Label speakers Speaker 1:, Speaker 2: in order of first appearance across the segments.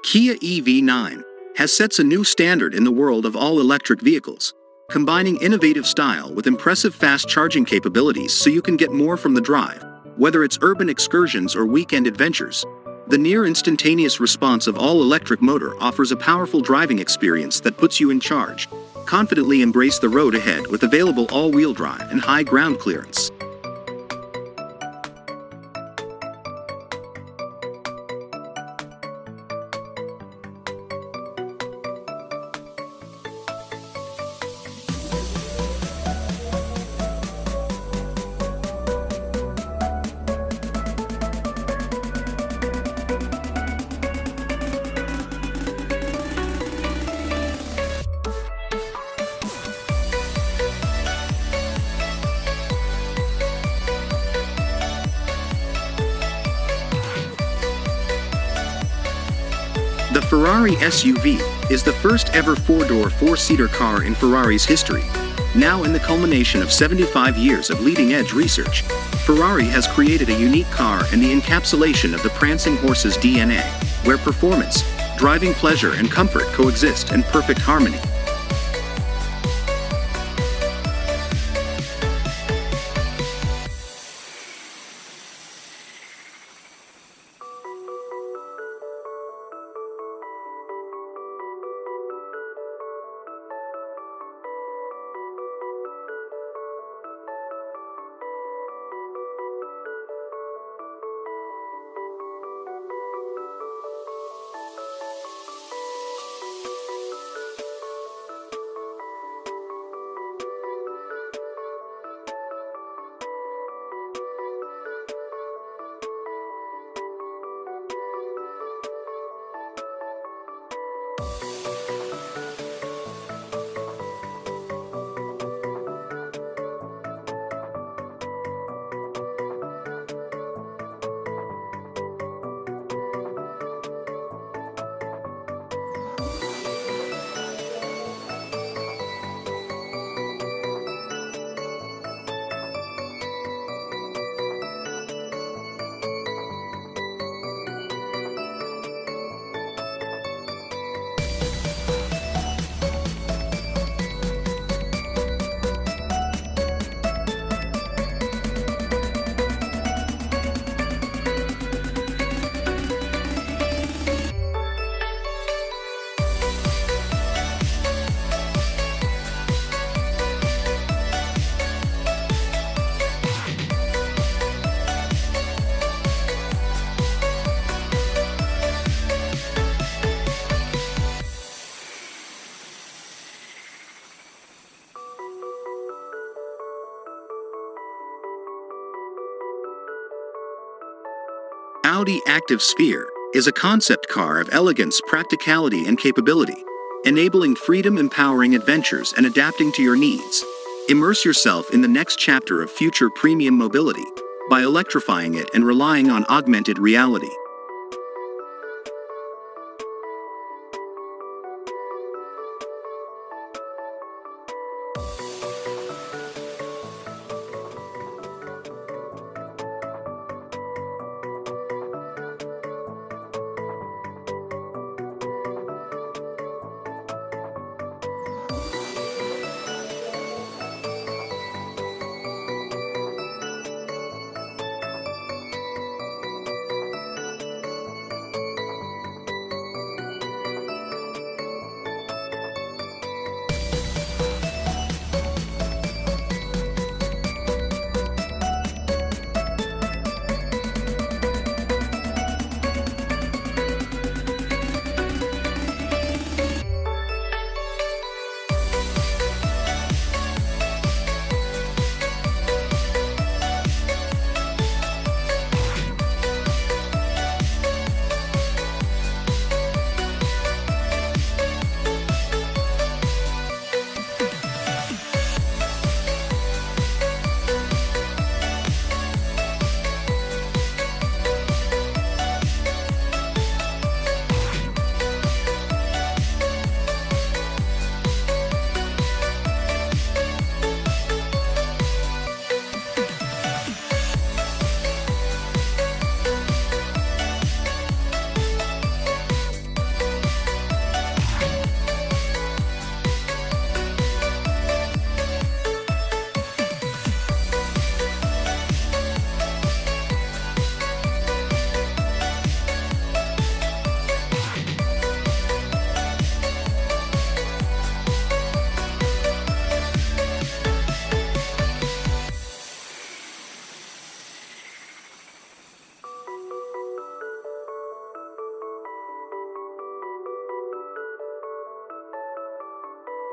Speaker 1: Kia EV9 has sets a new standard in the world of all-electric vehicles, combining innovative style with impressive fast charging capabilities so you can get more from the drive, whether it's urban excursions or weekend adventures. The near-instantaneous response of all-electric motor offers a powerful driving experience that puts you in charge. Confidently embrace the road ahead with available all-wheel drive and high ground clearance. The Ferrari SUV is the first ever four-door, four-seater car in Ferrari's history. Now in the culmination of 75 years of leading-edge research, Ferrari has created a unique car and the encapsulation of the prancing horse's DNA, where performance, driving pleasure and comfort coexist in perfect harmony. Audi activesphere is a concept car of elegance, practicality, and capability, enabling freedom, empowering adventures, and adapting to your needs. Immerse yourself in the next chapter of future premium mobility by electrifying it and relying on augmented reality.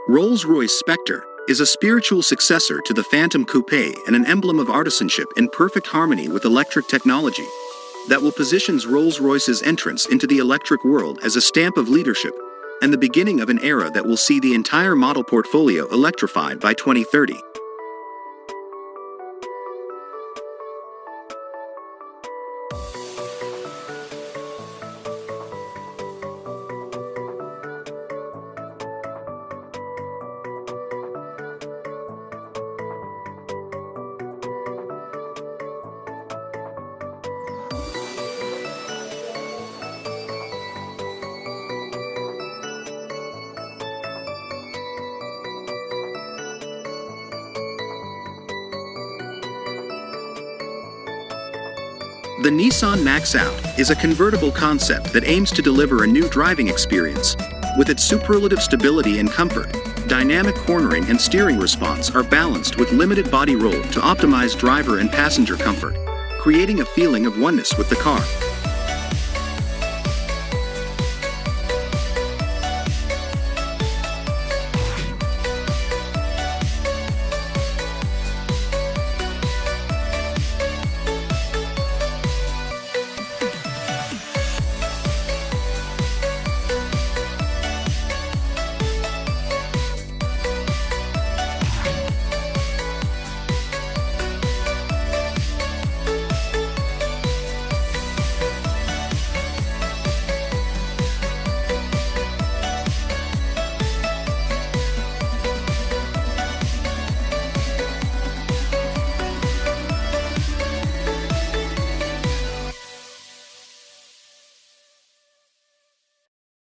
Speaker 1: Rolls-Royce Spectre is a spiritual successor to the Phantom Coupe and an emblem of artisanship in perfect harmony with electric technology that will positions Rolls-Royce's entrance into the electric world as a stamp of leadership and the beginning of an era that will see the entire model portfolio electrified by 2030. The Nissan Max-Out is a convertible concept that aims to deliver a new driving experience. With its superlative stability and comfort, dynamic cornering and steering response are balanced with limited body roll to optimize driver and passenger comfort, creating a feeling of oneness with the car.